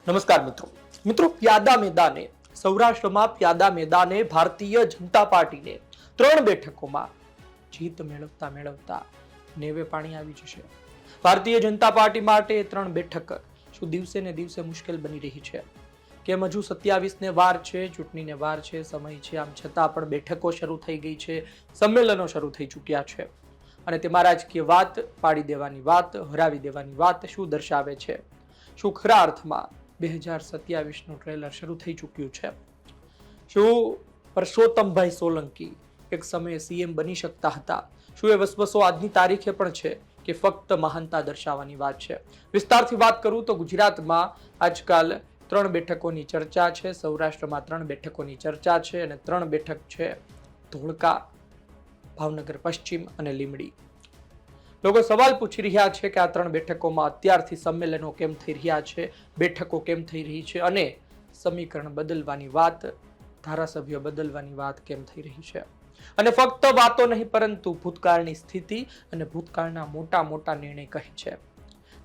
નમસ્કાર મિત્રો પ્યાદા મેદાને સૌરાષ્ટ્રમાં પ્યાદા મેદાને ભારતીય જનતા પાર્ટીને 3 બેઠકોમાં જીત મેળવતા 90 પાણી આવી જશે। ભારતીય જનતા પાર્ટી માટે 3 બેઠક શું દિવસે ને દિવસે મુશ્કેલ બની રહી છે? કેમ હજુ 27 ને વાર છે, ચૂંટણીને વાર છે, સમય છે, આમ છતાં પણ બેઠકો શરૂ થઈ ગઈ છે, સંમેલનો શરૂ થઈ ચૂક્યા છે અને તેમાં રાજકીય વાત પાડી દેવાની વાત, હરાવી દેવાની વાત શું દર્શાવે છે? શું ખરા અર્થમાં 2027 નું ટ્રેલર શરૂ થઈ ચૂક્યું છે? શું પરસોત્તમભાઈ સોલંકી એક સમયે સીએમ બની શકતા હતા? શું એ વસવસો આજની તારીખે પણ છે કે ફક્ત મહાનતા દર્શાવવાની વાત છે? વિસ્તારથી વાત કરું તો ગુજરાતમાં આજકાલ 3 બેઠકોની ચર્ચા છે, સૌરાષ્ટ્રમાં 3 બેઠકોની ચર્ચા છે અને 3 બેઠક છે ધોળકા, ભાવનગર પશ્ચિમ અને લીંબડી। લોકો સવાલ પૂછી રહ્યા છે કે આ 3 બેઠકોમાં અત્યારથી સંમેલનો કેમ થઈ રહ્યા છે, બેઠકો કેમ થઈ રહી છે અને સમીકરણ બદલવાની વાત, ધારાસભ્ય બદલવાની વાત કેમ થઈ રહી છે? અને ફક્ત વાતો નહીં પરંતુ ભૂતકાળની સ્થિતિ અને ભૂતકાળના મોટા નિર્ણય કહે છે।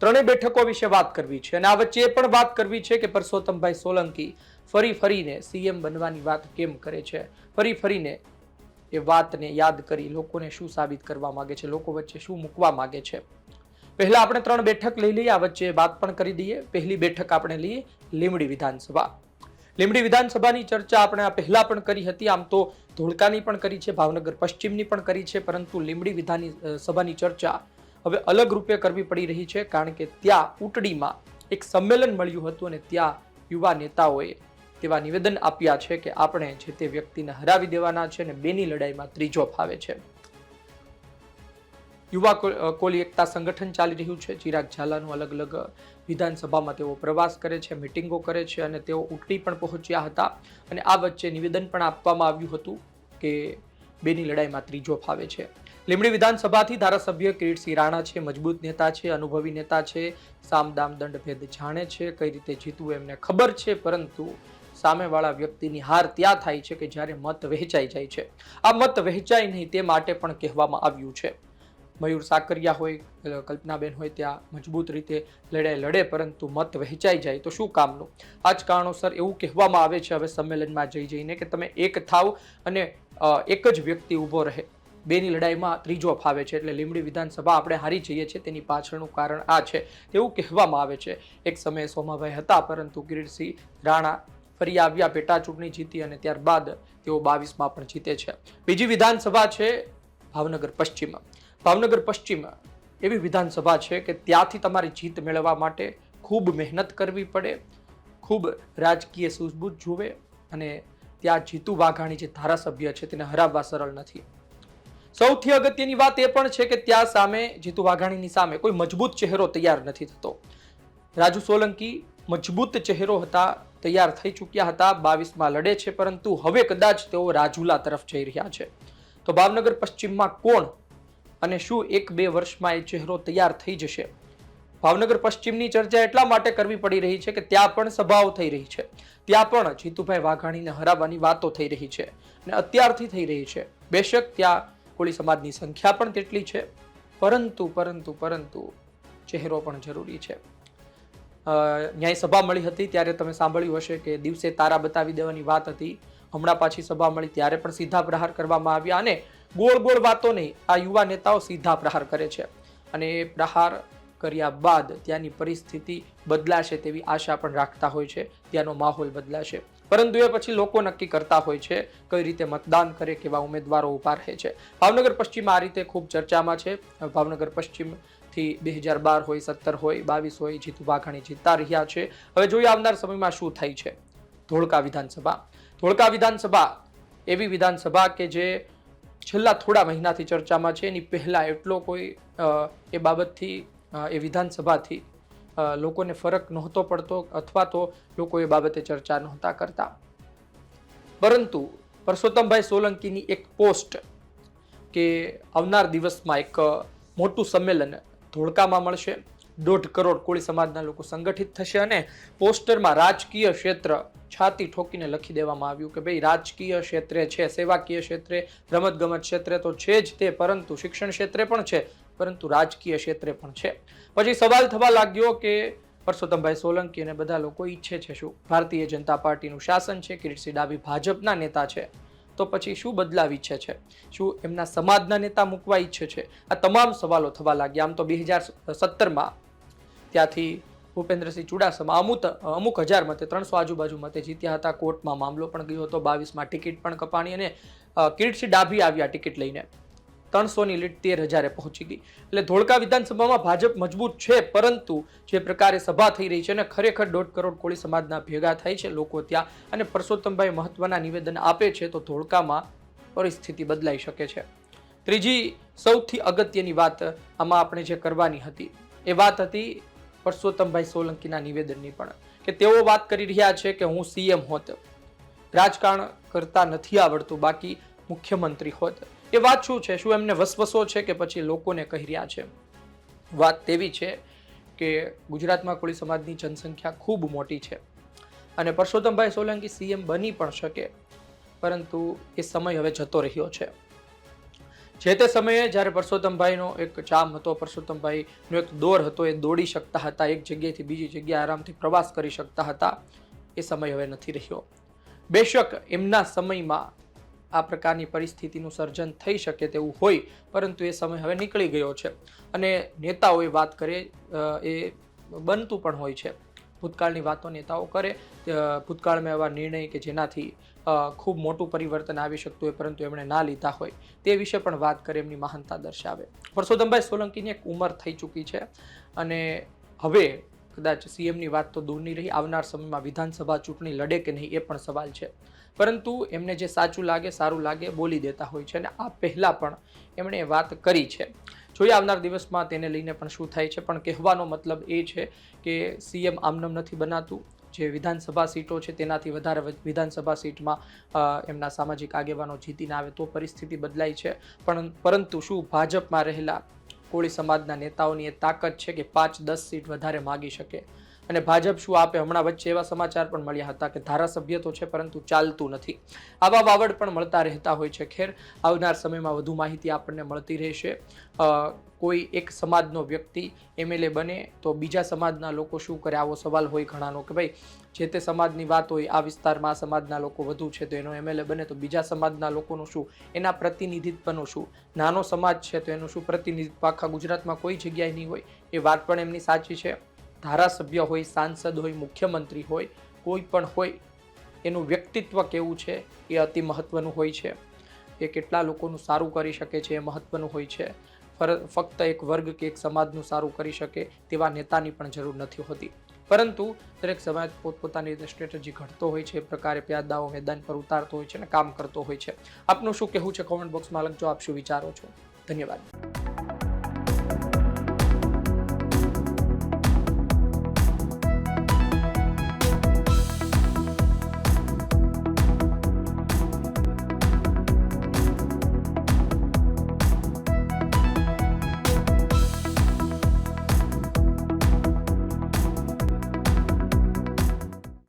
3 બેઠકો વિશે વાત કરવી છે અને આ વચ્ચે પણ વાત કરવી છે કે પરસોત્તમભાઈ સોલંકી ફરીને સીએમ બનવાની વાત કેમ કરે છે, ફરીને એ વાતને યાદ કરી લોકોને શું સાબિત કરવા માંગે છે, લોકો વચ્ચે શું મૂકવા માંગે છે। પહેલા આપણે 3 બેઠક લઈ લઈએ, આ વચ્ચે વાત પણ કરી દઈએ। પહેલી બેઠક આપણે લઈએ લીંબડી વિધાનસભા। લીંબડી વિધાનસભાની ચર્ચા આપણે આ પહેલા પણ કરી હતી, આમ તો ધોળકાની પણ કરી છે, ભાવનગર પશ્ચિમની પણ કરી છે, પરંતુ લીંબડી વિધાનસભાની ચર્ચા હવે અલગ રૂપે કરવી પડી રહી છે કારણ કે ત્યાં ઉટડીમાં એક સંમેલન મળ્યું હતું અને ત્યાં યુવા નેતાઓએ તેવા નિવેદન આપ્યા છે કે આપણે જે તે વ્યક્તિને હરાવી દેવાના છે અને બેની લડાઈમાં ત્રીજો ફાવે છે। યુવા કોલી એકતા સંગઠન ચાલી રહ્યું છે, ચિરાગ ઝાલાનું અલગ વિધાનસભામાં તેઓ પ્રવાસ કરે છે, મિટિંગો કરે છે અને તેઓ ઉટડી પણ પહોંચ્યા હતા અને આ વચ્ચે નિવેદન પણ આપવામાં આવ્યું હતું કે બેની લડાઈમાં ત્રીજો ફાવે છે। લીંબડી વિધાનસભાથી ધારાસભ્ય કિરીટસિંહ રાણા છે, મજબૂત નેતા છે, અનુભવી નેતા છે, સામ દામ દંડ ભેદ જાણે છે, કઈ રીતે જીતવું એમને ખબર છે, પરંતુ સામેવાળા વ્યક્તિની હાર ત્યાં થાય છે કે જ્યારે મત વહેંચાઈ જાય છે। આ મત વહેંચાય નહીં તે માટે પણ કહેવામાં આવ્યું છે। મયુર સાકરિયા હોય, કલ્પનાબેન હોય ત્યાં મજબૂત રીતે લડાઈ લડે પરંતુ મત વહેંચાઈ જાય તો શું કામનું? આ જ કારણોસર એવું કહેવામાં આવે છે હવે સંમેલનમાં જઈને કે તમે એક થાવ અને એક જ વ્યક્તિ ઊભો રહે, બેની લડાઈમાં ત્રીજો ફાવે છે, એટલે લીંબડી વિધાનસભા આપણે હારી જઈએ છીએ તેની પાછળનું કારણ આ છે તેવું કહેવામાં આવે છે। એક સમયે સોમાભાઈ હતા પરંતુ કિરીટસિંહ રાણા ફરી આવ્યા, પેટા ચૂંટણી જીતી અને ત્યારબાદ તેઓ 22માં પણ જીતે છે। બીજી વિધાનસભા છે ભાવનગર પશ્ચિમ। ભાવનગર પશ્ચિમ એવી વિધાનસભા છે કે ત્યાંથી તમારી જીત મેળવવા માટે ખૂબ મહેનત કરવી પડે, ખૂબ રાજકીય સૂઝબૂઝ જોવે અને ત્યાં જીતુ વાઘાણી જે ધારાસભ્ય છે તેને હરાવવા સરળ નથી। સૌથી અગત્યની વાત એ પણ છે કે ત્યાં સામે જીતુ વાઘાણીની સામે કોઈ મજબૂત ચહેરો તૈયાર નથી થતો। રાજુ સોલંકી મજબૂત ચહેરો હતા, તૈયાર થઈ ચૂક્યા હતા, 22માં લડે છે પરંતુ હવે કદાચ તેઓ રાજુલા તરફ જઈ રહ્યા છે। તો ભાવનગર પશ્ચિમમાં કોણ અને શું 1-2 વર્ષમાં એ ચહેરો તૈયાર થઈ જશે? ભાવનગર પશ્ચિમની ચર્ચા એટલા માટે કરવી પડી રહી છે કે ત્યાં પણ સભાઓ થઈ રહી છે, ત્યાં પણ જીતુભાઈ વાઘાણીને હરાવવાની વાતો થઈ રહી છે અને અત્યારથી થઈ રહી છે। બેશક ત્યાં કોળી સમાજની સંખ્યા પણ તેટલી છે પરંતુ ચહેરો પણ જરૂરી છે। ન્યાય સભા મળી હતી ત્યારે તમે સાંભળ્યું હશે કે દિવસે તારા બતાવી દેવાની વાત હતી, હમણાં પાછી સભા મળી ત્યારે પણ સીધા પ્રહાર કરવામાં આવ્યા અને ગોળ વાતો નહીં, આ યુવા નેતાઓ સીધા પ્રહાર કરે છે અને એ પ્રહાર કર્યા બાદ ત્યાંની પરિસ્થિતિ બદલાશે તેવી આશા પણ રાખતા હોય છે, ત્યાંનો માહોલ બદલાશે, પરંતુ એ પછી લોકો નક્કી કરતા હોય છે કઈ રીતે મતદાન કરે, કેવા ઉમેદવારો ઉભા રહે છે। ભાવનગર પશ્ચિમ આ રીતે ખૂબ ચર્ચામાં છે। ભાવનગર પશ્ચિમથી 2012 હોય, 17 હોય, 22 હોય જીતુ વાઘાણી જીતતા રહ્યા છે। હવે જોઈએ આવનાર સમયમાં શું થાય છે। ધોળકા વિધાનસભા એવી વિધાનસભા કે જે છેલ્લા થોડા મહિનાથી ચર્ચામાં છે, એની પહેલા એટલો કોઈ એ બાબતથી એ વિધાનસભાથી લોકોને ફરક નહોતો પડતો અથવા તો લોકો એ બાબતે ચર્ચા નહોતા કરતા, પરંતુ પરસોત્તમભાઈ સોલંકીની એક પોસ્ટ કે આવનાર દિવસમાં એક મોટું સંમેલન ધોળકામાં મળશે, 1.5 કરોડ કોળી સમાજના લોકો સંગઠિત થશે અને પોસ્ટરમાં રાજકીય ક્ષેત્ર છાતી ઠોકીને લખી દેવામાં આવ્યું કે ભાઈ રાજકીય ક્ષેત્રે છે, સેવાકીય ક્ષેત્રે, રમતગમત ક્ષેત્રે તો છે જ તે, પરંતુ શિક્ષણ ક્ષેત્રે પણ છે, પરંતુ રાજકીય ક્ષેત્રે પણ છે। પછી સવાલ થવા લાગ્યો કે પરસોત્તમભાઈ સોલંકી અને બધા લોકો ઈચ્છે છે શું? ભારતીય જનતા પાર્ટીનું શાસન છે, કિરીટસિંહ ડાભી ભાજપના નેતા છે, તો પછી શું બદલાવ ઈચ્છે છે? શું એમના સમાજના નેતા મૂકવા ઈચ્છે છે? આ તમામ સવાલો થવા લાગ્યા. આમ તો 2017માં ત્યાંથી ભૂપેન્દ્રસિંહ ચુડાસમા અમુક હજાર મતે 300 આજુબાજુ મતે જીત્યા હતા. કોર્ટમાં મામલો પણ ગયો હતો. 22માં ટિકિટ પણ કપાણી અને કિરીટસિંહ ડાભી આવ્યા ટિકિટ લઈને. 300ની લીડ 13,000 પહોંચી ગઈ. એટલે ધોળકા વિધાનસભામાં ભાજપ મજબૂત છે, પરંતુ જે પ્રકારે સભા થઈ રહી છે ને ખરેખર 1.5 કરોડ કોળી સમાજના ભેગા થાય છે લોકો ત્યાં, અને પરસોત્તમભાઈ મહત્વના નિવેદન આપે છે તો ધોળકામાં પરિસ્થિતિ બદલાઈ શકે છે. ત્રીજી સૌથી અગત્યની વાત આમાં આપણે જે કરવાની હતી એ વાત હતી પરસોત્તમભાઈ સોલંકીના નિવેદનની પણ, કે તેઓ વાત કરી રહ્યા છે કે હું સીએમ હોત, રાજકારણ કરતા નથી આવડતું, બાકી મુખ્યમંત્રી હોત. એ વાત શું છે? શું એમને વસવસો છે કે પછી લોકોને કહી રહ્યા છે? વાત તેવી છે કે ગુજરાતમાં કોળી સમાજની જનસંખ્યા ખૂબ મોટી છે અને પરસોત્તમભાઈ સોલંકી સીએમ બની પણ શકે, પરંતુ એ સમય હવે જતો રહ્યો છે. જે તે સમયે જ્યારે પરસોત્તમભાઈનો એક ચામ હતો, પરસોત્તમભાઈનો એક દોર હતો, એ દોડી શકતા હતા, એક જગ્યાએથી બીજી જગ્યાએ આરામથી પ્રવાસ કરી શકતા હતા, એ સમય હવે નથી રહ્યો. બેશક એમના સમયમાં આ પ્રકારની પરિસ્થિતિનું સર્જન થઈ શકે તેવું હોય, પરંતુ એ સમય હવે નીકળી ગયો છે અને નેતાઓએ વાત કરે એ બનતું પણ હોય છે. ભૂતકાળની વાતો નેતાઓ કરે, ભૂતકાળમાં એવા નિર્ણય કે જેનાથી ખૂબ મોટું પરિવર્તન આવી શકતું હોય પરંતુ એમણે ના લીધા હોય તે વિશે પણ વાત કરે, એમની મહાનતા દર્શાવે. પરસોત્તમભાઈ સોલંકીની એક ઉંમર થઈ ચૂકી છે અને હવે કદાચ સીએમની વાત તો દૂરની રહી, આવનાર સમયમાં વિધાનસભા ચૂંટણી લડે કે નહીં એ પણ સવાલ છે, પરંતુ એમને જે સાચું લાગે, સારું લાગે બોલી દેતા હોય છે અને આ પહેલાં પણ એમણે વાત કરી છે. જોઈએ આવનાર દિવસમાં તેને લઈને પણ શું થાય છે, પણ કહેવાનો મતલબ એ છે કે સીએમ આમનામ નથી બનાતું. જે વિધાનસભા સીટો છે તેનાથી વધારે વિધાનસભા સીટમાં એમના સામાજિક આગેવાનો જીતીને આવે તો પરિસ્થિતિ બદલાય છે. પરંતુ શું ભાજપમાં રહેલા કોળી સમાજના નેતાઓની એ તાકાત છે કે 5-10 સીટ વધારે માગી શકે? અને ભાજપ શું આપે? હમણાં વચ્ચે એવા સમાચાર પણ મળ્યા હતા કે ધારાસભ્ય તો છે પરંતુ ચાલતું નથી. આવા વાવડ પણ મળતા રહેતા હોય છે. ખેર, આવનાર સમયમાં વધુ માહિતી આપણને મળતી રહેશે. કોઈ એક સમાજનો વ્યક્તિ એમએલએ બને તો બીજા સમાજના લોકો શું કરે, આવો સવાલ હોય ઘણાનો કે ભાઈ જે તે સમાજની વાત હોય, આ વિસ્તારમાં આ સમાજના લોકો વધુ છે તો એનો એમએલએ બને તો બીજા સમાજના લોકોનું શું, એના પ્રતિનિધિત્વનું શું? નાનો સમાજ છે તો એનું શું પ્રતિનિધિત્વ આખા ગુજરાતમાં કોઈ જગ્યાએ નહીં હોય. એ વાત પણ એમની સાચી છે. ધારાસભ્ય હોય, સાંસદ હોય, મુખ્યમંત્રી હોય, કોઈ પણ હોય, એનું વ્યક્તિત્વ કેવું છે એ અતિ મહત્વનું હોય છે. એ કેટલા લોકોનું સારું કરી શકે છે એ મહત્વનું હોય છે. ફક્ત એક વર્ગ કે એક સમાજનું સારું કરી શકે તેવા નેતાની પણ જરૂર નથી હોતી, પરંતુ દરેક સમાજ પોતપોતાની રીતે સ્ટ્રેટેજી ઘડતો હોય છે, એ પ્રકારે પ્યાદાઓ મેદાન પર ઉતારતો હોય છે અને કામ કરતો હોય છે. આપનું શું કહેવું છે? કોમેન્ટ બોક્સમાં લખજો. આપ શું વિચારો છો? ધન્યવાદ.